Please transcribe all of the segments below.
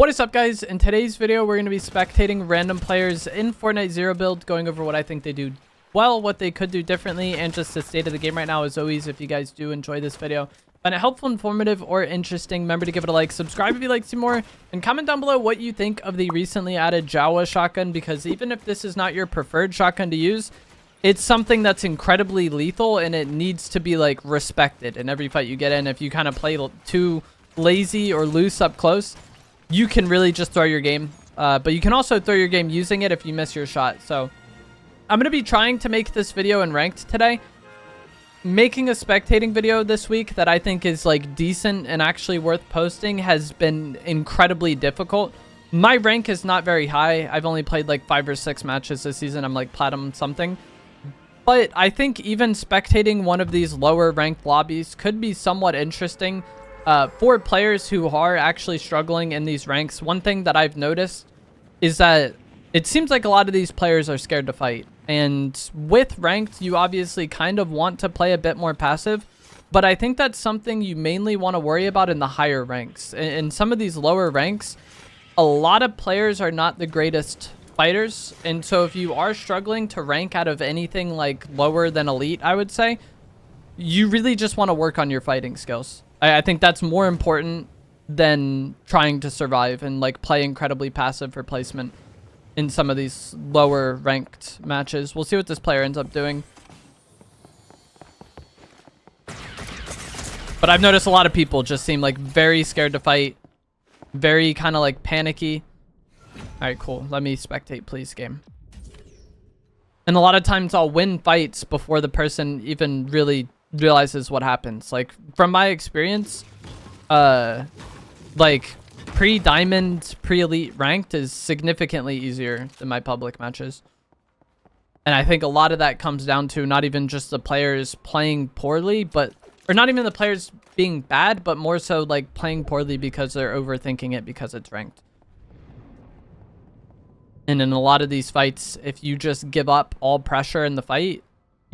What is up, guys? In today's video, we're going to be spectating random players in Fortnite Zero build, going over what I think they do well, what they could do differently, and just the state of the game right now. As always, if you guys do enjoy this video, find it helpful, informative, or interesting, remember to give it a like, subscribe if you'd like to see more, and comment down below what you think of the recently added Jawa shotgun, because even if this is not your preferred shotgun to use, it's something that's incredibly lethal, and it needs to be, like, respected in every fight you get in. If you kind of play too lazy or loose up close, you can really just throw your game. But you can also throw your game using it if you miss your shot. So I'm going to be trying to make this video in ranked today. Making a spectating video this week that I think is like decent and actually worth posting has been incredibly difficult. My rank is not very high. I've only played like 5 or 6 matches this season. I'm like platinum something. But I think even spectating one of these lower ranked lobbies could be somewhat interesting for players who are actually struggling in these ranks. One thing that I've noticed is that it seems like a lot of these players are scared to fight. And with ranked, you obviously kind of want to play a bit more passive. But I think that's something you mainly want to worry about in the higher ranks. In some of these lower ranks, a lot of players are not the greatest fighters. And so if you are struggling to rank out of anything like lower than elite, I would say, you really just want to work on your fighting skills. I think that's more important than trying to survive and like play incredibly passive for placement in some of these lower ranked matches. We'll see what this player ends up doing. But I've noticed a lot of people just seem like very scared to fight. Very kind of like panicky. Alright, cool. Let me spectate, please, game. And a lot of times I'll win fights before the person even really realizes what happens. Like, from my experience, like, pre-diamond, pre-elite ranked is significantly easier than my public matches. And I think a lot of that comes down to not even just the players playing poorly, but, or not even the players being bad, but more so like playing poorly because they're overthinking it because it's ranked. And in a lot of these fights, if you just give up all pressure in the fight,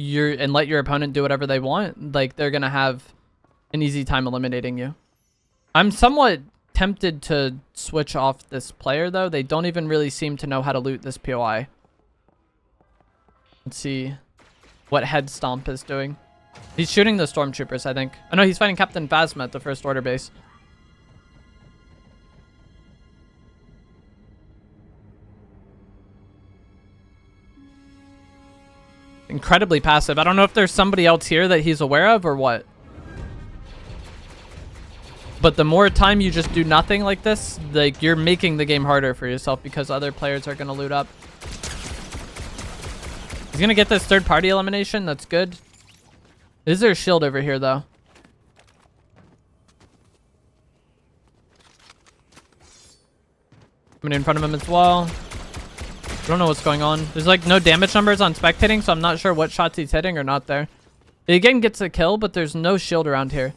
and let your opponent do whatever they want, like, they're gonna have an easy time eliminating you. I'm somewhat tempted to switch off this player, though. They don't even really seem to know how to loot this POI. Let's see what Head Stomp is doing. He's shooting the stormtroopers, I think. Oh no, he's fighting Captain Phasma at the First Order base. Incredibly passive. I don't know if there's somebody else here that he's aware of or what. But the more time you just do nothing like this, like, you're making the game harder for yourself because other players are going to loot up. He's going to get this third party elimination. That's good. Is there a shield over here, though? Coming in front of him as well. I don't know what's going on. There's like no damage numbers on spectating, so I'm not sure what shots he's hitting or not there. He again gets a kill, but there's no shield around here.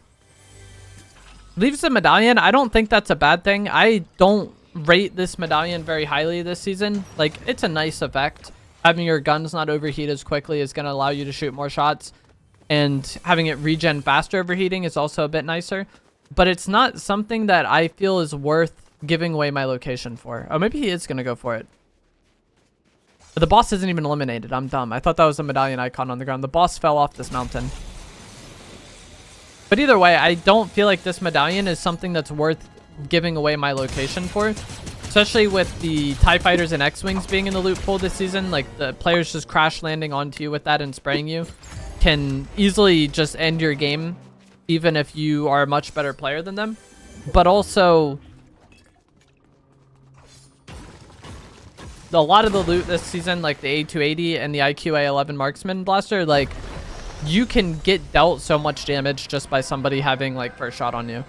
Leaves the medallion. I don't think that's a bad thing. I don't rate this medallion very highly this season. Like, it's a nice effect. Having your guns not overheat as quickly is going to allow you to shoot more shots. And having it regen faster overheating is also a bit nicer. But it's not something that I feel is worth giving away my location for. Oh, maybe he is going to go for it. But the boss isn't even eliminated. I'm dumb. I thought that was a medallion icon on the ground. The boss fell off this mountain. But either way, I don't feel like this medallion is something that's worth giving away my location for. Especially with the TIE Fighters and X-Wings being in the loot pool this season. Like, the players just crash landing onto you with that and spraying you can easily just end your game, even if you are a much better player than them. But also, a lot of the loot this season, like the A280 and the IQA11 Marksman Blaster, like, you can get dealt so much damage just by somebody having, like, first shot on you.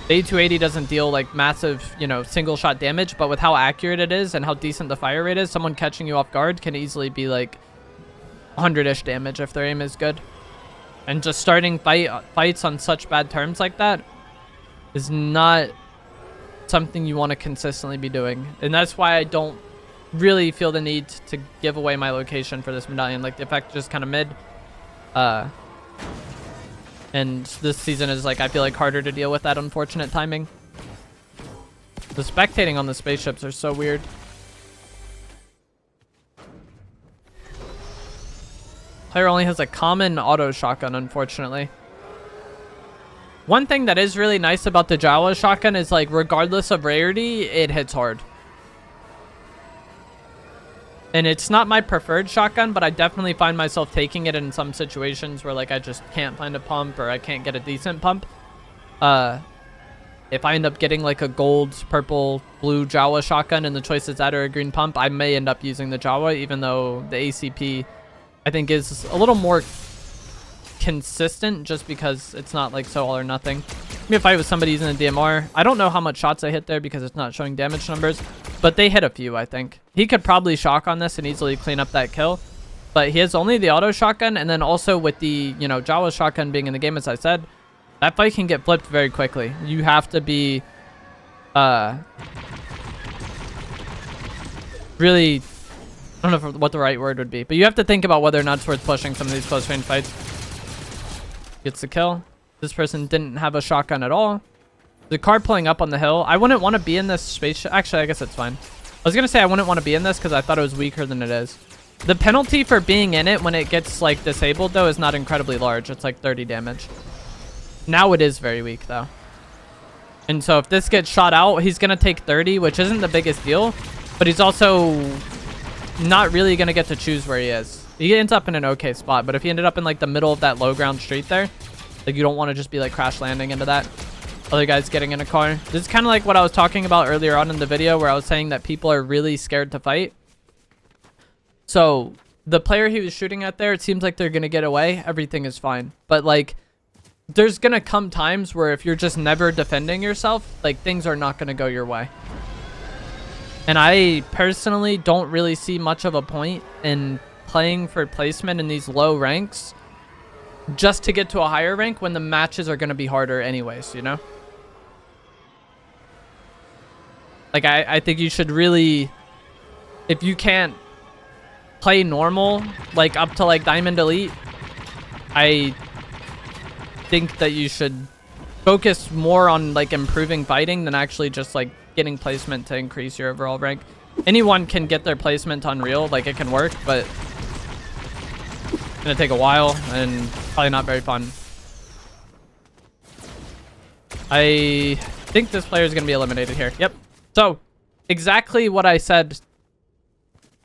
The A280 doesn't deal, like, massive, you know, single shot damage, but with how accurate it is and how decent the fire rate is, someone catching you off guard can easily be, like, 100-ish damage if their aim is good. And just starting fights on such bad terms like that is not something you want to consistently be doing. And that's why I don't really feel the need to give away my location for this medallion. Like, the effect is just kind of mid. And this season is, like, I feel like harder to deal with that unfortunate timing. The spectating on the spaceships are so weird. Player only has a common auto shotgun, unfortunately. One thing that is really nice about the Jawa shotgun is, like, regardless of rarity, it hits hard. And it's not my preferred shotgun, but I definitely find myself taking it in some situations where, like, I just can't find a pump or I can't get a decent pump. If I end up getting, like, a gold, purple, blue Jawa shotgun and the choice is that or a green pump, I may end up using the Jawa, even though the ACP, I think, is a little more consistent just because it's not, like, so all or nothing. Maybe if I was somebody using a DMR, I don't know how much shots I hit there because it's not showing damage numbers, but they hit a few, I think. He could probably shock on this and easily clean up that kill, but he has only the auto shotgun, and then also with the, you know, Jawa shotgun being in the game, as I said, that fight can get flipped very quickly. You have to be really, I don't know what the right word would be, but you have to think about whether or not it's worth pushing some of these close range fights. Gets the kill. This person didn't have a shotgun at all. The car pulling up on the hill. I wouldn't want to be in this space. Actually, I guess it's fine. I was going to say I wouldn't want to be in this because I thought it was weaker than it is. The penalty for being in it when it gets, like, disabled, though, is not incredibly large. It's like 30 damage. Now it is very weak, though. And so if this gets shot out, he's going to take 30, which isn't the biggest deal. But he's also not really going to get to choose where he is. He ends up in an okay spot. But if he ended up in, like, the middle of that low ground street there, like, you don't want to just be, like, crash landing into that. Other guys getting in a car. This is kind of like what I was talking about earlier on in the video where I was saying that people are really scared to fight. So the player he was shooting at there, it seems like they're going to get away. Everything is fine. But, like, there's going to come times where if you're just never defending yourself, like, things are not going to go your way. And I personally don't really see much of a point in playing for placement in these low ranks just to get to a higher rank when the matches are going to be harder anyways, you know? Like, I think you should really, if you can't play normal, like, up to, like, Diamond Elite, I think that you should focus more on, like, improving fighting than actually just, like, getting placement to increase your overall rank. Anyone can get their placement on Real, like, it can work, but it's gonna take a while and probably not very fun. I think this player is gonna be eliminated here. Yep. So, exactly what I said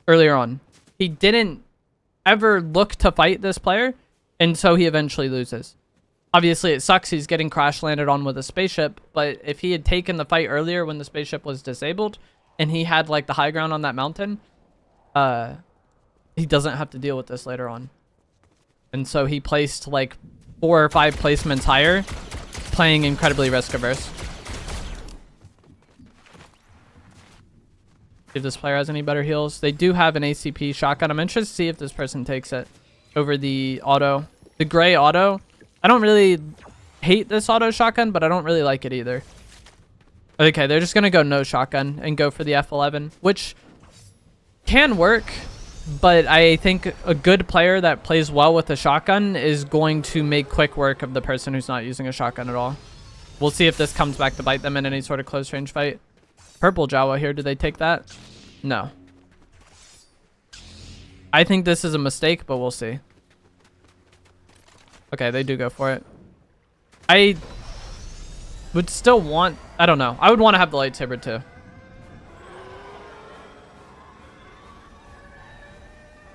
earlier on. He didn't ever look to fight this player, and so he eventually loses. Obviously, it sucks he's getting crash landed on with a spaceship, but if he had taken the fight earlier when the spaceship was disabled, and he had, like, the high ground on that mountain, he doesn't have to deal with this later on. And so he placed, like, 4 or 5 placements higher, playing incredibly risk-averse. If this player has any better heals. They do have an ACP shotgun. I'm interested to see if this person takes it over the auto. The gray auto. I don't really hate this auto shotgun, but I don't really like it either. Okay, they're just going to go no shotgun and go for the F11, which can work, but I think a good player that plays well with a shotgun is going to make quick work of the person who's not using a shotgun at all. We'll see if this comes back to bite them in any sort of close range fight. Purple Jawa here. Do they take that? No. I think this is a mistake, but we'll see. Okay, they do go for it. I would still want... I don't know. I would want to have the lightsaber too.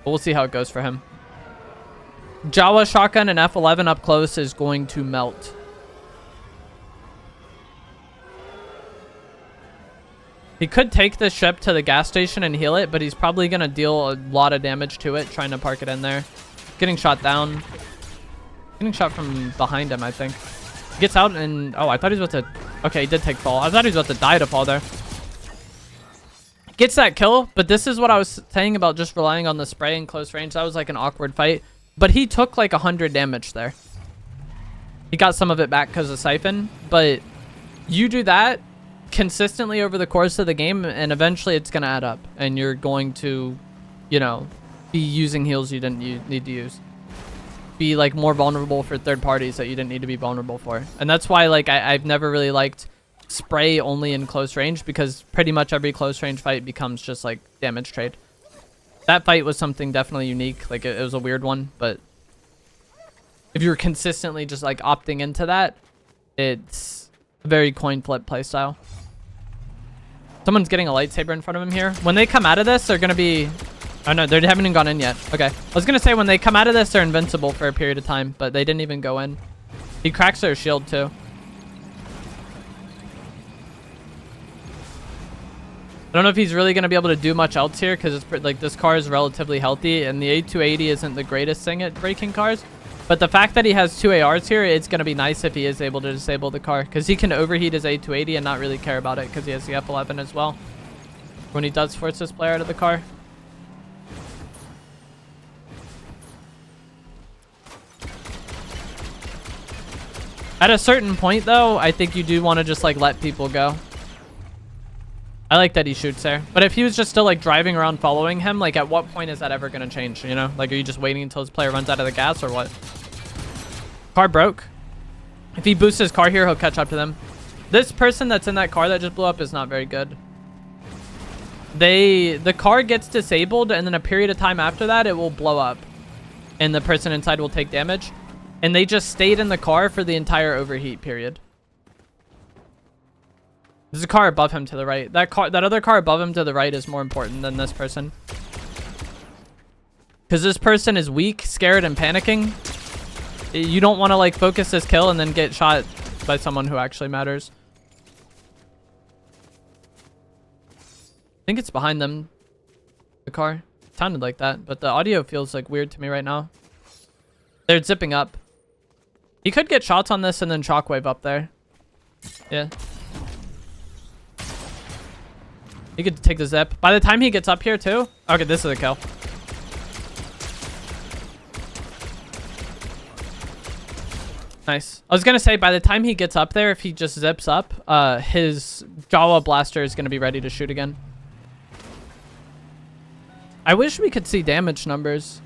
But we'll see how it goes for him. Jawa shotgun and F11 up close is going to melt. He could take this ship to the gas station and heal it, but he's probably going to deal a lot of damage to it, trying to park it in there. Getting shot down. Getting shot from behind him, I think. Gets out and... Oh, I thought he was about to... Okay, he did take fall. I thought he was about to die to fall there. Gets that kill, but this is what I was saying about just relying on the spray in close range. That was like an awkward fight. But he took like 100 damage there. He got some of it back because of Siphon, but you do that consistently over the course of the game, and eventually it's going to add up, and you're going to, you know, be using heals you didn't need to use. Be like more vulnerable for third parties that you didn't need to be vulnerable for. And that's why, like, I've never really liked spray only in close range, because pretty much every close range fight becomes just like damage trade. That fight was something definitely unique. Like it was a weird one, but if you're consistently just like opting into that, it's a very coin flip playstyle. Someone's getting a lightsaber in front of him here. When they come out of this, they're going to be... Oh no, they haven't even gone in yet. Okay. I was going to say when they come out of this, they're invincible for a period of time, but they didn't even go in. He cracks their shield too. I don't know if he's really going to be able to do much else here, because it's like this car is relatively healthy and the A280 isn't the greatest thing at breaking cars. But the fact that he has 2 ARs here, it's going to be nice if he is able to disable the car, because he can overheat his A280 and not really care about it because he has the F11 as well when he does force this player out of the car. At a certain point, though, I think you do want to just like let people go. I like that he shoots there. But if he was just still like driving around following him, like at what point is that ever going to change, you know? Like, are you just waiting until his player runs out of the gas or what? Car broke. If he boosts his car here, he'll catch up to them. This person that's in that car that just blew up is not very good. The car gets disabled, and then a period of time after that, it will blow up. And the person inside will take damage. And they just stayed in the car for the entire overheat period. There's a car above him to the right. That other car above him to the right is more important than this person. Because this person is weak, scared, and panicking. You don't want to like focus this kill and then get shot by someone who actually matters. I think it's behind them. The car. It sounded like that, but the audio feels like weird to me right now. They're zipping up. He could get shots on this and then shockwave up there. Yeah. He could take the zip. By the time he gets up here too. Okay, this is a kill. Nice. I was going to say, by the time he gets up there, if he just zips up, his Jawa blaster is going to be ready to shoot again. I wish we could see damage numbers.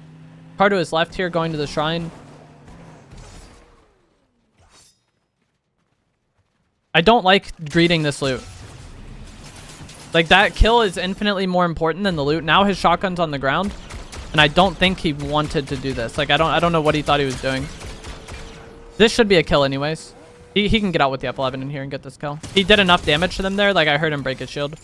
Car to his left here going to the shrine. I don't like greeting this loot. Like, that kill is infinitely more important than the loot. Now his shotgun's on the ground, and I don't think he wanted to do this. Like, I don't know what he thought he was doing. This should be a kill anyways. He can get out with the F11 in here and get this kill. He did enough damage to them there. Like, I heard him break his shield.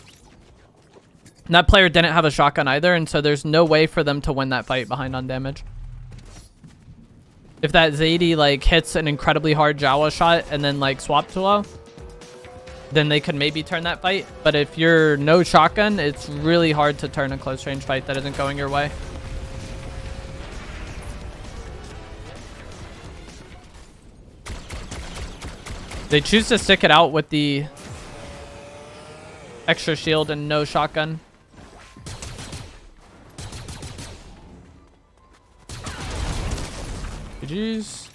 And that player didn't have a shotgun either, and so there's no way for them to win that fight behind on damage. If that Zadie, like, hits an incredibly hard Jawa shot and then, like, swap to low, then they could maybe turn that fight. But if you're no shotgun, it's really hard to turn a close range fight that isn't going your way. They choose to stick it out with the extra shield and no shotgun. GG's.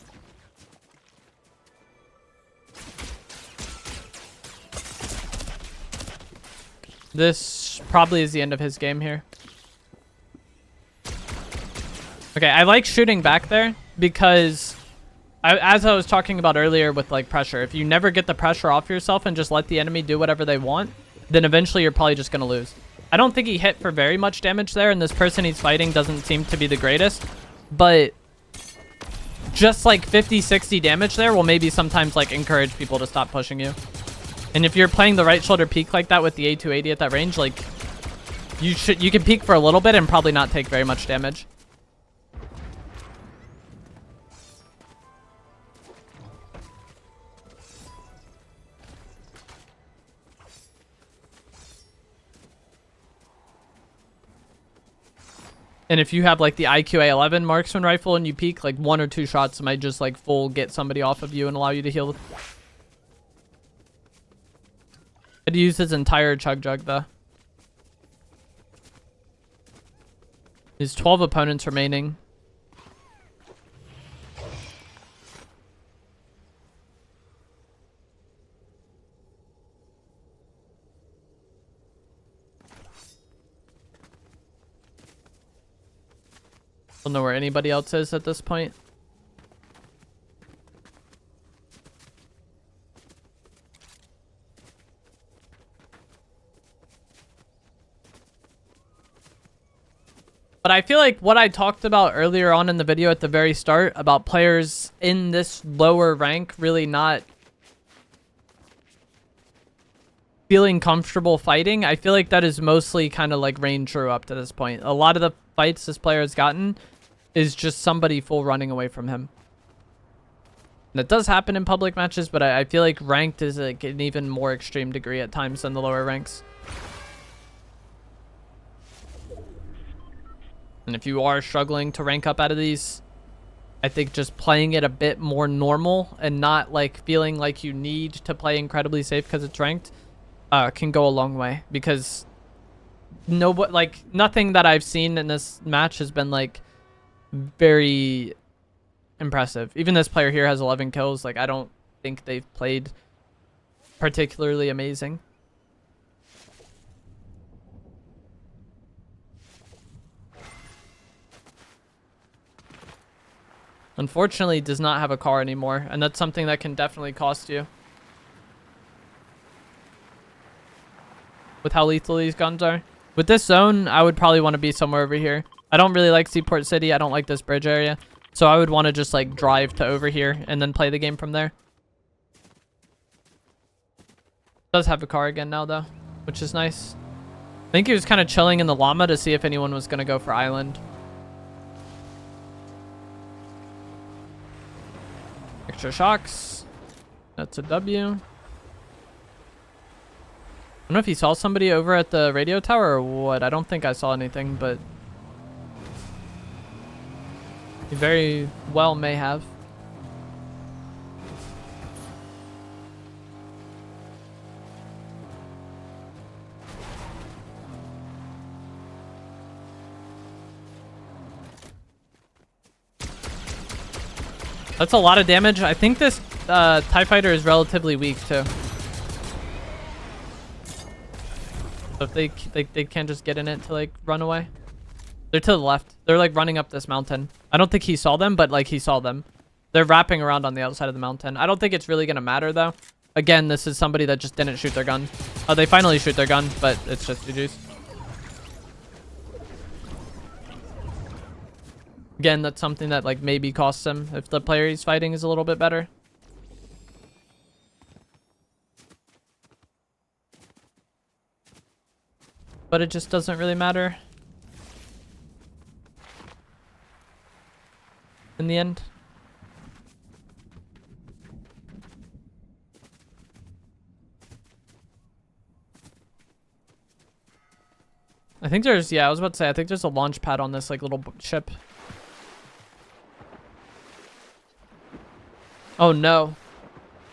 This probably is the end of his game here. Okay, I like shooting back there because, as I was talking about earlier with like pressure, if you never get the pressure off yourself and just let the enemy do whatever they want, then eventually you're probably just going to lose. I don't think he hit for very much damage there, and this person he's fighting doesn't seem to be the greatest, but just like 50-60 damage there will maybe sometimes like encourage people to stop pushing you. And if you're playing the right shoulder peek like that with the A280 at that range, like you can peek for a little bit and probably not take very much damage. And if you have like the IQA11 marksman rifle and you peek, like 1 or 2 shots might just like full get somebody off of you and allow you to heal. I'd use his entire chug jug though. There's 12 opponents remaining. Don't know where anybody else is at this point. But I feel like what I talked about earlier on in the video at the very start about players in this lower rank really not feeling comfortable fighting, I feel like that is mostly kind of like reigned true up to this point. A lot of the fights this player has gotten is just somebody full running away from him. And it does happen in public matches, but I feel like ranked is like an even more extreme degree at times than the lower ranks. And if you are struggling to rank up out of these, I think just playing it a bit more normal and not like feeling like you need to play incredibly safe because it's ranked can go a long way. Because nothing that I've seen in this match has been like very impressive. Even this player here has 11 kills. Like, I don't think they've played particularly amazing. Unfortunately, does not have a car anymore, and that's something that can definitely cost you. With how lethal these guns are. With this zone, I would probably want to be somewhere over here. I don't really like Seaport City. I don't like this bridge area. So I would want to just like drive to over here and then play the game from there. Does have a car again now though, which is nice. I think he was kind of chilling in the llama to see if anyone was going to go for island. Extra shocks. That's a W. I don't know if he saw somebody over at the radio tower or what. I don't think I saw anything, but he very well may have. That's a lot of damage. I think this TIE fighter is relatively weak too. So if they can't just get in it to like run away. They're to the left. They're like running up this mountain. I don't think he saw them, but like he saw them. They're wrapping around on the outside of the mountain. I don't think it's really gonna matter though. Again, this is somebody that just didn't shoot their gun. Oh, they finally shoot their gun, but it's just GG's. Again, that's something that like maybe costs him if the player he's fighting is a little bit better. But it just doesn't really matter in the end. I think there's, yeah, I was about to say, I think there's a launch pad on this like little ship. Oh no.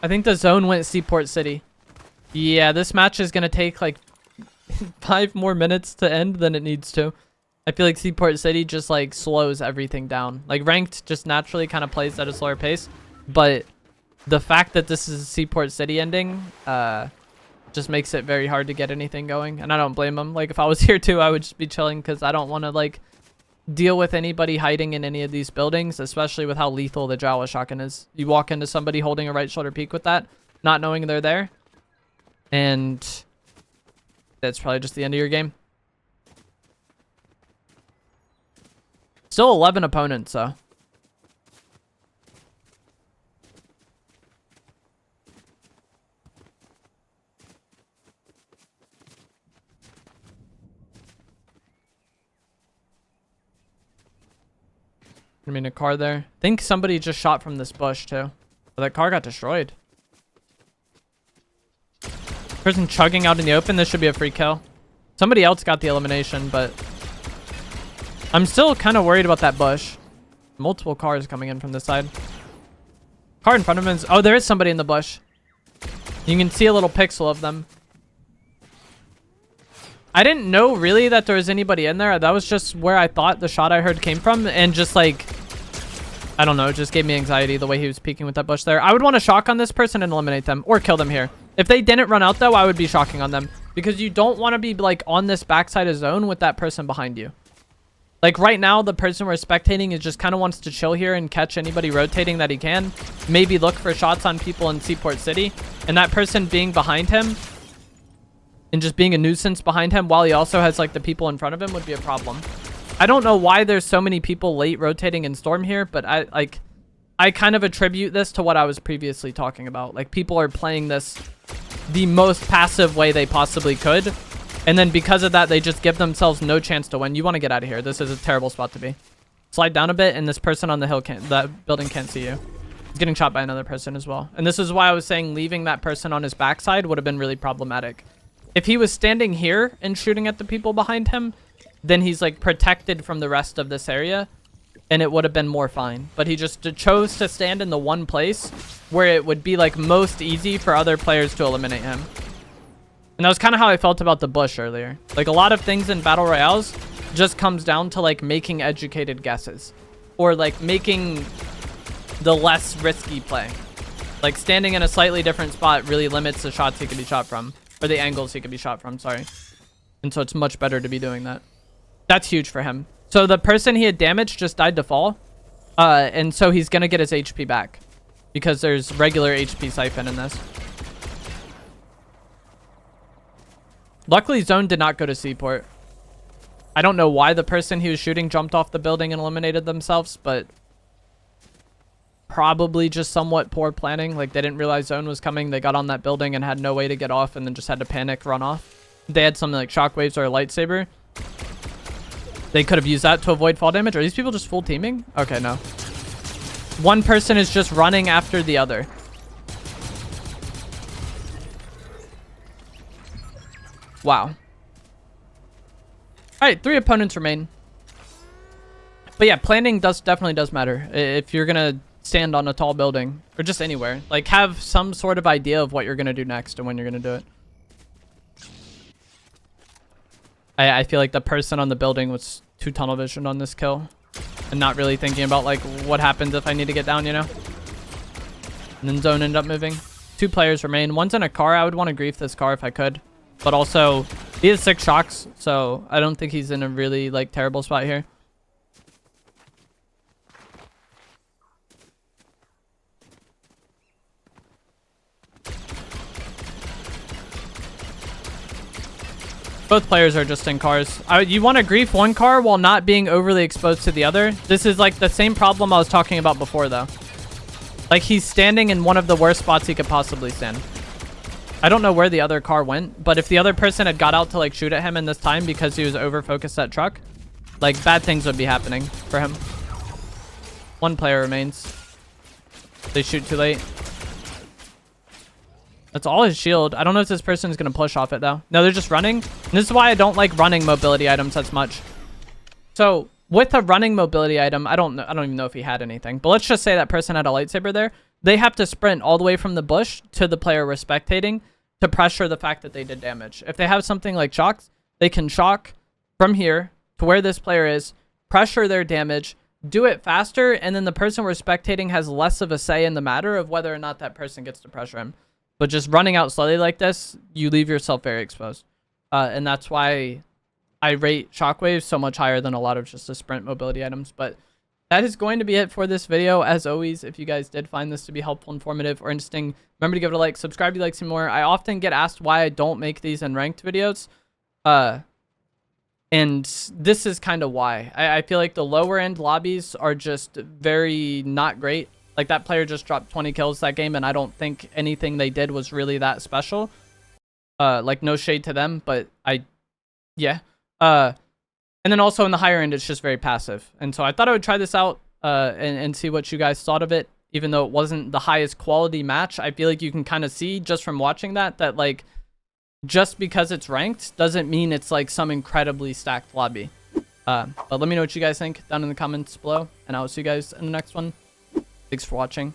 I think the zone went Seaport City. Yeah, this match is going to take like 5 more minutes to end than it needs to. I feel like Seaport City just like slows everything down. Like ranked just naturally kind of plays at a slower pace. But the fact that this is Seaport City ending just makes it very hard to get anything going. And I don't blame them. Like if I was here too, I would just be chilling because I don't want to like deal with anybody hiding in any of these buildings, especially with how lethal the Jawa shotgun is. You walk into somebody holding a right shoulder peek with that, not knowing they're there, and that's probably just the end of your game. Still 11 opponents, so. I mean, a car there. I think somebody just shot from this bush, too. But that car got destroyed. Person chugging out in the open. This should be a free kill. Somebody else got the elimination, but I'm still kind of worried about that bush. Multiple cars coming in from this side. Car in front of him is... Oh, there is somebody in the bush. You can see a little pixel of them. I didn't know really that there was anybody in there. That was just where I thought the shot I heard came from. And just like, I don't know, it just gave me anxiety the way he was peeking with that bush there. I would want to shock on this person and eliminate them or kill them here. If they didn't run out though, I would be shocking on them. Because you don't want to be like on this backside of zone with that person behind you. Like right now, the person we're spectating is just kind of wants to chill here and catch anybody rotating that he can. Maybe look for shots on people in Seaport City. And that person being behind him and just being a nuisance behind him while he also has like the people in front of him would be a problem. I don't know why there's so many people late rotating in Storm here, but I kind of attribute this to what I was previously talking about. Like, people are playing this the most passive way they possibly could. And then because of that, they just give themselves no chance to win. You want to get out of here. This is a terrible spot to be. Slide down a bit, and this person on the hill can't, that building can't see you. He's getting shot by another person as well. And this is why I was saying leaving that person on his backside would have been really problematic. If he was standing here and shooting at the people behind him, then he's like protected from the rest of this area, and it would have been more fine. But he just chose to stand in the one place where it would be like most easy for other players to eliminate him. And that was kind of how I felt about the bush earlier. Like, a lot of things in battle royales just comes down to like making educated guesses, or like making the less risky play. Like, standing in a slightly different spot really limits the shots he could be shot from, or the angles he could be shot from, sorry. And so it's much better to be doing that. That's huge for him. So the person he had damaged just died to fall. And so he's going to get his HP back, because there's regular HP siphon in this. Luckily, Zone did not go to Seaport. I don't know why the person he was shooting jumped off the building and eliminated themselves, but probably just somewhat poor planning. Like, they didn't realize Zone was coming. They got on that building and had no way to get off, and then just had to panic, run off. They had something like shockwaves or a lightsaber. They could have used that to avoid fall damage. Are these people just full teaming? Okay, no. One person is just running after the other. Wow. All right, 3 opponents remain. But yeah, planning definitely does matter. If you're going to stand on a tall building, or just anywhere, like, have some sort of idea of what you're going to do next and when you're going to do it. I feel like the person on the building was too tunnel visioned on this kill and not really thinking about like what happens if I need to get down, you know? And then Zone ended up moving. 2 players remain. One's in a car. I would want to grief this car if I could. But also, he has 6 shocks, so I don't think he's in a really like terrible spot here. Both players are just in cars. You want to grief one car while not being overly exposed to the other. This is like the same problem I was talking about before, though. Like, he's standing in one of the worst spots he could possibly stand. I don't know where the other car went, but if the other person had got out to like shoot at him in this time because he was over focused that truck, like, bad things would be happening for him. 1 player remains. They shoot too late. That's all his shield. I don't know if this person is going to push off it, though. No, they're just running. And this is why I don't like running mobility items as much. So, with a running mobility item, I don't even know if he had anything. But let's just say that person had a lightsaber there. They have to sprint all the way from the bush to the player we're spectating to pressure the fact that they did damage. If they have something like shocks, they can shock from here to where this player is, pressure their damage, do it faster, and then the person we're spectating has less of a say in the matter of whether or not that person gets to pressure him. But just running out slowly like this, you leave yourself very exposed. And that's why I rate shockwaves so much higher than a lot of just the sprint mobility items. But that is going to be it for this video. As always, if you guys did find this to be helpful, informative, or interesting, remember to give it a like, subscribe if you like some more. I often get asked why I don't make these in ranked videos. And this is kind of why. I feel like the lower end lobbies are just very not great. Like, that player just dropped 20 kills that game, and I don't think anything they did was really that special. Like, no shade to them, but yeah. And then also in the higher end, it's just very passive. And so I thought I would try this out and see what you guys thought of it. Even though it wasn't the highest quality match, I feel like you can kind of see just from watching that like, just because it's ranked doesn't mean it's like some incredibly stacked lobby. But let me know what you guys think down in the comments below, and I will see you guys in the next one. Thanks for watching.